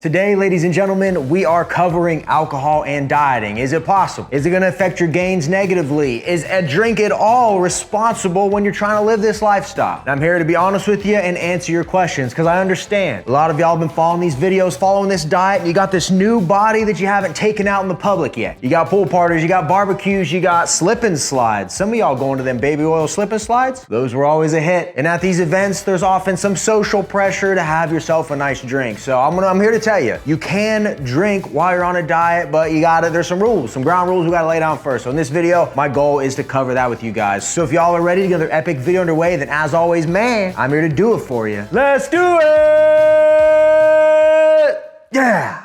Today, ladies and gentlemen, we are covering alcohol and dieting. Is it possible? Is it gonna affect your gains negatively? Is a drink at all responsible when you're trying to live this lifestyle? And I'm here to be honest with you and answer your questions, because I understand. A lot of y'all have been following these videos, following this diet, and you got this new body that you haven't taken out in the public yet. You got pool parties, you got barbecues, you got slip and slides. Some of y'all going to them baby oil slip and slides? Those were always a hit. And at these events, there's often some social pressure to have yourself a nice drink. So I'm here to tell you, you can drink while you're on a diet, but there's some rules, some ground rules we gotta lay down first. So in this video, my goal is to cover that with you guys. So if y'all are ready to get another epic video underway, then as always, man, I'm here to do it for you. Let's do it! Yeah!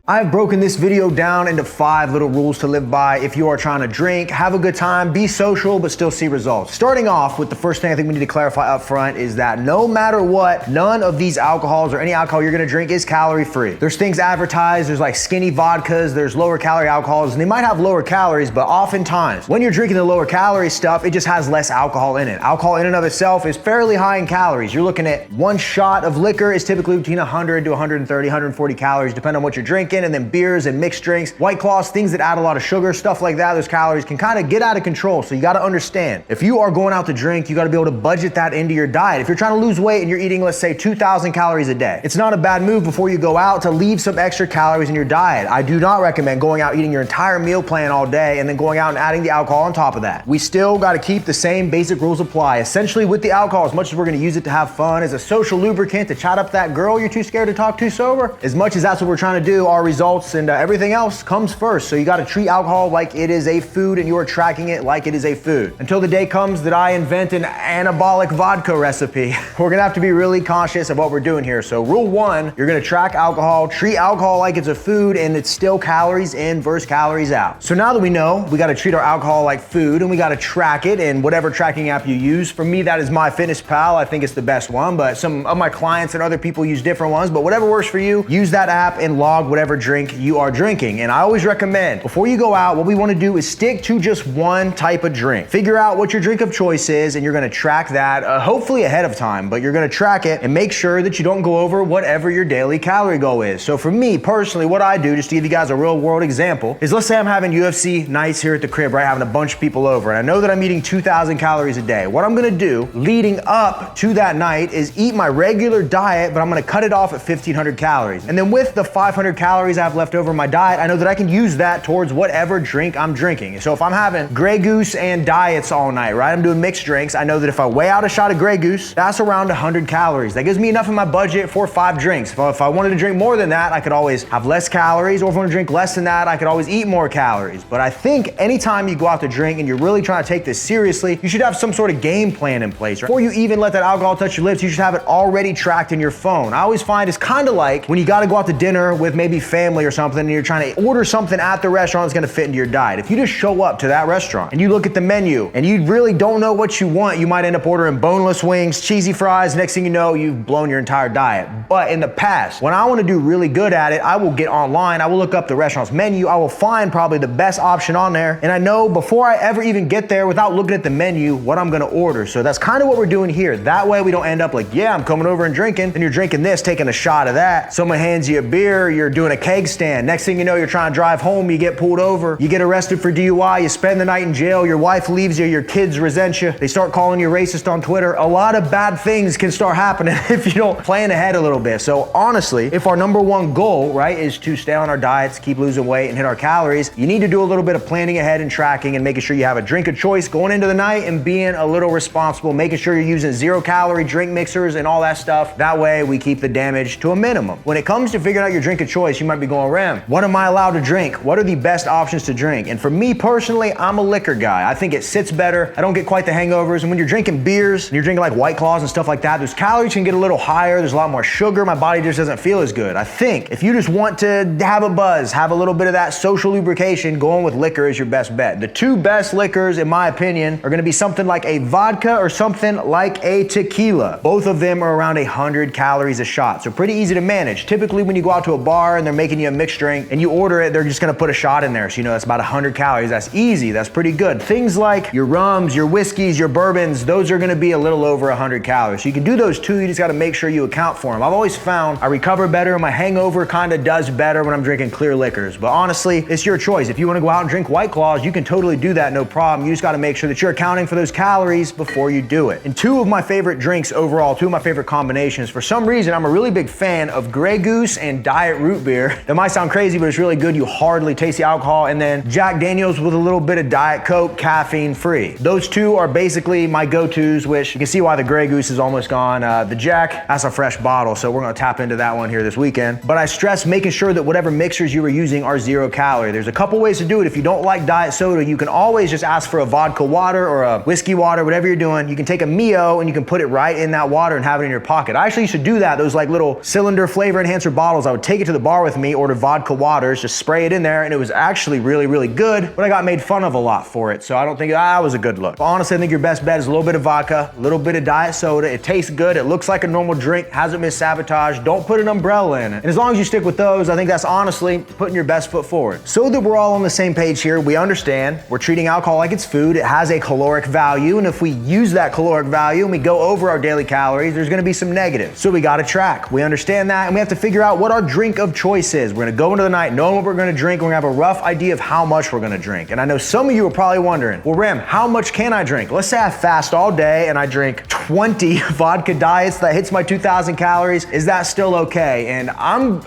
I've broken this video down into 5 little rules to live by if you are trying to drink, have a good time, be social, but still see results. Starting off with the first thing I think we need to clarify up front is that no matter what, none of these alcohols or any alcohol you're gonna drink is calorie free. There's things advertised, there's like skinny vodkas, there's lower calorie alcohols, and they might have lower calories, but oftentimes when you're drinking the lower calorie stuff, it just has less alcohol in it. Alcohol in and of itself is fairly high in calories. You're looking at one shot of liquor is typically between 100 to 130, 140 calories, depending on what you're drinking. And then beers and mixed drinks, White Claws, things that add a lot of sugar, stuff like that, those calories can kind of get out of control. So you got to understand, if you are going out to drink, you got to be able to budget that into your diet. If you're trying to lose weight and you're eating, let's say 2,000 calories a day, it's not a bad move before you go out to leave some extra calories in your diet. I do not recommend going out eating your entire meal plan all day and then going out and adding the alcohol on top of that. We still got to keep the same basic rules apply. Essentially with the alcohol, as much as we're going to use it to have fun, as a social lubricant to chat up that girl you're too scared to talk to sober, as much as that's what we're trying to do, our results and everything else comes first. So you got to treat alcohol like it is a food and you're tracking it like it is a food. Until the day comes that I invent an anabolic vodka recipe, we're gonna have to be really conscious of what we're doing here. So rule 1, you're gonna track alcohol, treat alcohol like it's a food and it's still calories in versus calories out. So now that we know we got to treat our alcohol like food and we got to track it in whatever tracking app you use. For me, that is MyFitnessPal. I think it's the best one, but some of my clients and other people use different ones, but whatever works for you, use that app and log whatever drink you are drinking. And I always recommend, before you go out, what we want to do is stick to just one type of drink. Figure out what your drink of choice is and you're going to track that, hopefully ahead of time, but you're going to track it and make sure that you don't go over whatever your daily calorie goal is. So for me personally, what I do, just to give you guys a real world example, is let's say I'm having UFC nights here at the crib, right? Having a bunch of people over and I know that I'm eating 2,000 calories a day. What I'm going to do leading up to that night is eat my regular diet, but I'm going to cut it off at 1,500 calories. And then with the 500 calories I have left over in my diet, I know that I can use that towards whatever drink I'm drinking. So if I'm having Grey Goose and diets all night, right? I'm doing mixed drinks. I know that if I weigh out a shot of Grey Goose, that's around 100 calories. That gives me enough in my budget for 5 drinks. If I wanted to drink more than that, I could always have less calories, or if I want to drink less than that, I could always eat more calories. But I think anytime you go out to drink and you're really trying to take this seriously, you should have some sort of game plan in place, right? Before you even let that alcohol touch your lips, you should have it already tracked in your phone. I always find it's kind of like when you got to go out to dinner with maybe family or something and you're trying to order something at the restaurant that's gonna fit into your diet. If you just show up to that restaurant and you look at the menu and you really don't know what you want, you might end up ordering boneless wings, cheesy fries. Next thing you know, you've blown your entire diet. But in the past, when I wanna do really good at it, I will get online, I will look up the restaurant's menu, I will find probably the best option on there, and I know before I ever even get there, without looking at the menu, what I'm gonna order. So that's kind of what we're doing here. That way we don't end up like, yeah, I'm coming over and drinking, and you're drinking this, taking a shot of that. Someone hands you a beer, you're doing a keg stand. Next thing you know, you're trying to drive home, you get pulled over, you get arrested for DUI, you spend the night in jail, your wife leaves you, your kids resent you, they start calling you racist on Twitter. A lot of bad things can start happening if you don't plan ahead a little bit. So honestly, if our number one goal, right, is to stay on our diets, keep losing weight and hit our calories, you need to do a little bit of planning ahead and tracking and making sure you have a drink of choice going into the night and being a little responsible, making sure you're using 0-calorie drink mixers and all that stuff. That way we keep the damage to a minimum. When it comes to figuring out your drink of choice, you might be going, Rem, what am I allowed to drink? What are the best options to drink? And for me personally, I'm a liquor guy. I think it sits better. I don't get quite the hangovers. And when you're drinking beers and you're drinking like White Claws and stuff like that, those calories can get a little higher. There's a lot more sugar. My body just doesn't feel as good. I think if you just want to have a buzz, have a little bit of that social lubrication, going with liquor is your best bet. The 2 best liquors, in my opinion, are gonna be something like a vodka or something like a tequila. Both of them are around 100 calories a shot. So pretty easy to manage. Typically when you go out to a bar and they're making you a mixed drink and you order it, they're just gonna put a shot in there. So you know that's about 100 calories. That's easy, that's pretty good. Things like your rums, your whiskeys, your bourbons, those are gonna be a little over 100 calories. So you can do those too, you just gotta make sure you account for them. I've always found I recover better, my hangover kinda does better when I'm drinking clear liquors. But honestly, it's your choice. If you wanna go out and drink White Claws, you can totally do that, no problem. You just gotta make sure that you're accounting for those calories before you do it. And two of my favorite drinks overall, two of my favorite combinations, for some reason, I'm a really big fan of Grey Goose and Diet Root Beer. That might sound crazy, but it's really good. You hardly taste the alcohol. And then Jack Daniels with a little bit of Diet Coke, caffeine free. Those two are basically my go-tos, which you can see why the Grey Goose is almost gone. The Jack, that's a fresh bottle, so we're gonna tap into that one here this weekend. But I stress making sure that whatever mixers you are using are 0 calorie. There's a couple ways to do it. If you don't like diet soda, you can always just ask for a vodka water or a whiskey water, whatever you're doing. You can take a Mio and you can put it right in that water and have it in your pocket. I actually used to do that. Those like little cylinder flavor enhancer bottles, I would take it to the bar with me, order vodka waters, just spray it in there, and it was actually really, really good, but I got made fun of a lot for it, so I don't think that was a good look. But honestly, I think your best bet is a little bit of vodka, a little bit of diet soda. It tastes good, it looks like a normal drink, hasn't been sabotaged. Don't put an umbrella in it. And as long as you stick with those, I think that's honestly putting your best foot forward. So that we're all on the same page here, we understand we're treating alcohol like it's food. It has a caloric value, and if we use that caloric value and we go over our daily calories, there's gonna be some negatives. So we gotta track. We understand that, and we have to figure out what our drink of choice is. We're gonna go into the night knowing what we're gonna drink. We're gonna have a rough idea of how much we're gonna drink. And I know some of you are probably wondering, well, Ram, how much can I drink? Let's say I fast all day and I drink 20 vodka diets that hits my 2,000 calories. Is that still okay? And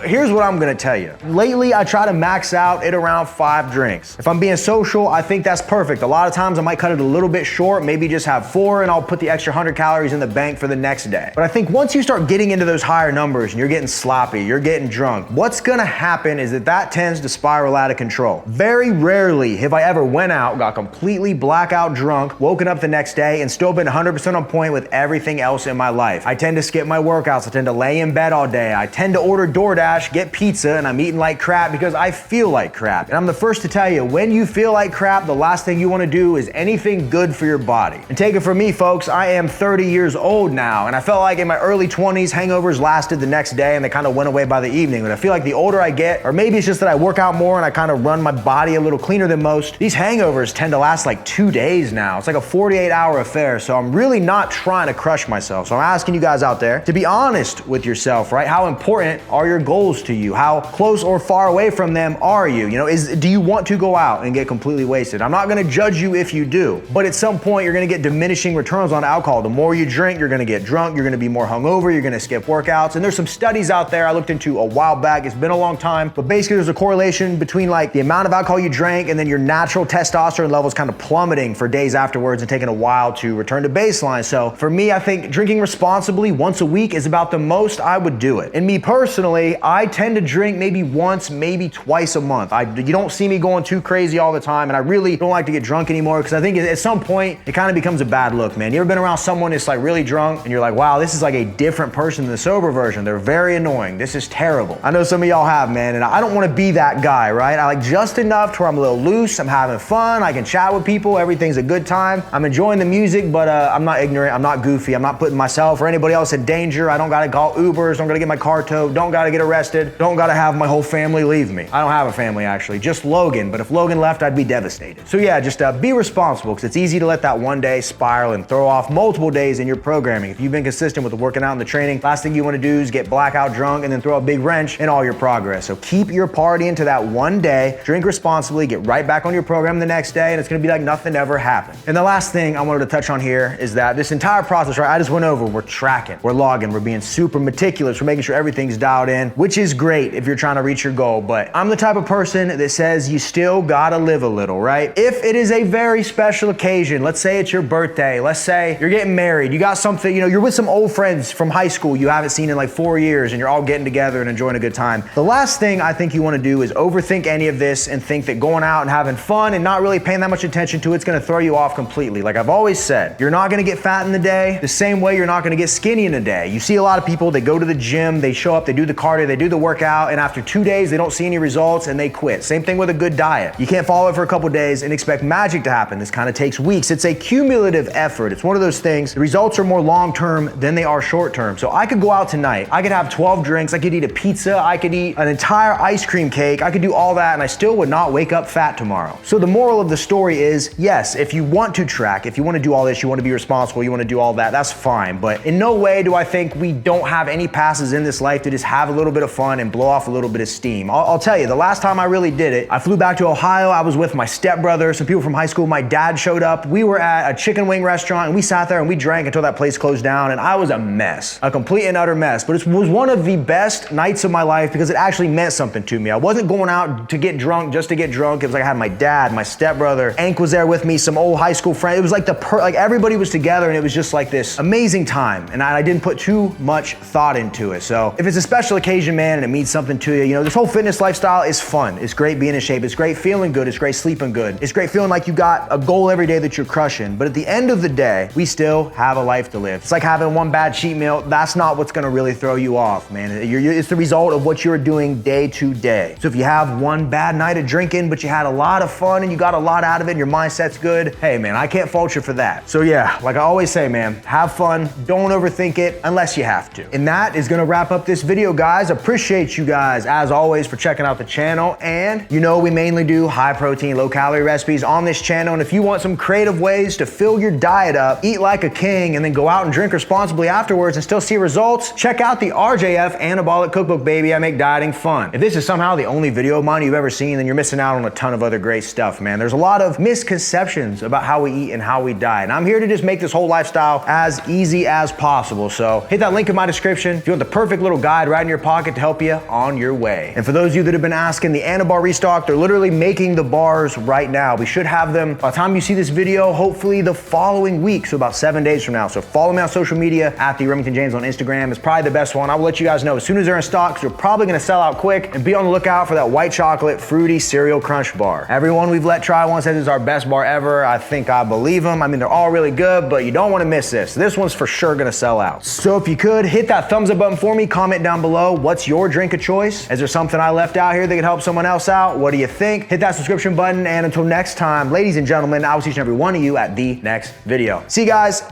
here's what I'm gonna tell you. Lately, I try to max out at around 5 drinks. If I'm being social, I think that's perfect. A lot of times I might cut it a little bit short, maybe just have 4, and I'll put the extra 100 calories in the bank for the next day. But I think once you start getting into those higher numbers and you're getting sloppy, you're getting drunk, what's gonna happen is that tends to spiral out of control. Very rarely have I ever went out, got completely blackout drunk, woken up the next day, and still been 100% on point with everything else in my life. I tend to skip my workouts. I tend to lay in bed all day. I tend to order DoorDash, get pizza, and I'm eating like crap because I feel like crap. And I'm the first to tell you, when you feel like crap, the last thing you wanna do is anything good for your body. And take it from me, folks, I am 30 years old now, and I felt like in my early 20s, hangovers lasted the next day and they kind of went away by the evening. But I feel like the older I get, or maybe it's just that I work out more and I kind of run my body a little cleaner than most, these hangovers tend to last like 2 days now. It's like a 48-hour affair, so I'm really not trying to crush myself. So I'm asking you guys out there to be honest with yourself, right? How important are your goals to you? How close or far away from them are you? You know, do you want to go out and get completely wasted? I'm not gonna judge you if you do, but at some point you're gonna get diminishing returns on alcohol. The more you drink, you're gonna get drunk, you're gonna be more hungover, you're gonna skip workouts. And there's some studies out there I looked into a while back, it's been a long time, but basically there's a correlation between like the amount of alcohol you drank and then your natural testosterone levels kind of plummeting for days afterwards and taking a while to return to baseline. So for me, I think drinking responsibly once a week is about the most I would do it. And me personally, I tend to drink maybe once, maybe twice a month. You don't see me going too crazy all the time, and I really don't like to get drunk anymore because I think at some point it kind of becomes a bad look, man. You ever been around someone that's like really drunk and you're like, wow, this is like a different person than the sober version. They're very annoying. This is terrible. I know some of y'all have, man, and I don't want to be that guy, right? I like just enough to where I'm a little loose, I'm having fun, I can chat with people, everything's a good time. I'm enjoying the music, but I'm not ignorant, I'm not goofy, I'm not putting myself or anybody else in danger. I don't gotta call Ubers, don't gotta get my car towed, don't gotta get arrested, don't gotta have my whole family leave me. I don't have a family actually, just Logan, but if Logan left, I'd be devastated. So yeah, just be responsible because it's easy to let that one day spiral and throw off multiple days in your programming. If you've been consistent with the working out and the training, last thing you wanna do is get blackout drunk and then throw a big wrench in all your progress. So keep your partying to that one day, drink responsibly, get right back on your program the next day, and it's gonna be like nothing ever happened. And the last thing I wanted to touch on here is that this entire process, right, I just went over, we're tracking, we're logging, we're being super meticulous, we're making sure everything's dialed in, which is great if you're trying to reach your goal, but I'm the type of person that says you still gotta live a little, right? If it is a very special occasion, let's say it's your birthday, let's say you're getting married, you got something, you know, you're with some old friends from high school you haven't seen in like 4 years and you're all getting together and enjoying a good time. The last thing I think you wanna do is overthink any of this and think that going out and having fun and not really paying that much attention to it's gonna throw you off completely. Like I've always said, you're not gonna get fat in the day, day, the same way you're not gonna get skinny in a day. You see a lot of people, they go to the gym, they show up, they do the cardio, they do the workout, and after 2 days, they don't see any results and they quit. Same thing with a good diet. You can't follow it for a couple days and expect magic to happen. This kind of takes weeks. It's a cumulative effort. It's one of those things, the results are more long-term than they are short-term. So I could go out tonight, I could have 12 drinks, I could eat a pizza, I could eat an entire ice cream cake, I could do all that and I still would not wake up fat tomorrow. So the moral of the story is, yes, if you want to track, if you want to do all this, you want to be responsible, you want to do all that, that's fine. But in no way do I think we don't have any passes in this life to just have a little bit of fun and blow off a little bit of steam. I'll tell you, the last time I really did it, I flew back to Ohio, I was with my stepbrother, some people from high school, my dad showed up, we were at a chicken wing restaurant and we sat there and we drank until that place closed down and I was a mess, a complete and utter mess. But it was one of the best nights of my life because it actually meant something to me. I wasn't going out to get drunk just to get drunk. It was like I had my dad, my stepbrother, Ank was there with me, some old high school friends. It was like like everybody was together and it was just like this amazing time. And I didn't put too much thought into it. So if it's a special occasion, man, and it means something to you, you know, this whole fitness lifestyle is fun. It's great being in shape. It's great feeling good. It's great sleeping good. It's great feeling like you got a goal every day that you're crushing. But at the end of the day, we still have a life to live. It's like having one bad cheat meal. That's not what's gonna really throw you off, man. It's the result of what you're doing day to day. So if you have one bad night of drinking, but you had a lot of fun and you got a lot out of it and your mindset's good, hey man, I can't fault you for that. So yeah, like I always say, man, have fun. Don't overthink it unless you have to. And that is gonna wrap up this video, guys. Appreciate you guys, as always, for checking out the channel. And you know we mainly do high protein, low calorie recipes on this channel. And if you want some creative ways to fill your diet up, eat like a king, and then go out and drink responsibly afterwards and still see results, check out the RJF Anabolic Cookbook, baby. I make dieting fun. If this is somehow the only video of mine you've ever seen, then you're missing out on a ton of other great stuff, man. There's a lot of misconceptions about how we eat and how we diet. And I'm here to just make this whole lifestyle as easy as possible. So hit that link in my description if you want the perfect little guide right in your pocket to help you on your way. And for those of you that have been asking, the Anabar restock, they're literally making the bars right now. We should have them by the time you see this video, hopefully the following week, so about 7 days from now. So follow me on social media at the Remington James on Instagram. It's probably the best one. I will let you guys know as soon as they're in stock, because they're probably gonna sell out quick. And be on the lookout for that white chocolate fruity cereal crunch bar. Everyone we've let try one says it's our best bar ever. I think I believe them. I mean, they're all really good, but you don't want to miss this. This one's for sure gonna sell out. So if you could, hit that thumbs up button for me, comment down below, what's your drink of choice? Is there something I left out here that could help someone else out? What do you think? Hit that subscription button, and until next time, ladies and gentlemen, I will see each and every one of you at the next video. See you guys.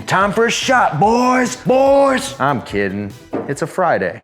Time for a shot, boys. I'm kidding. It's a Friday.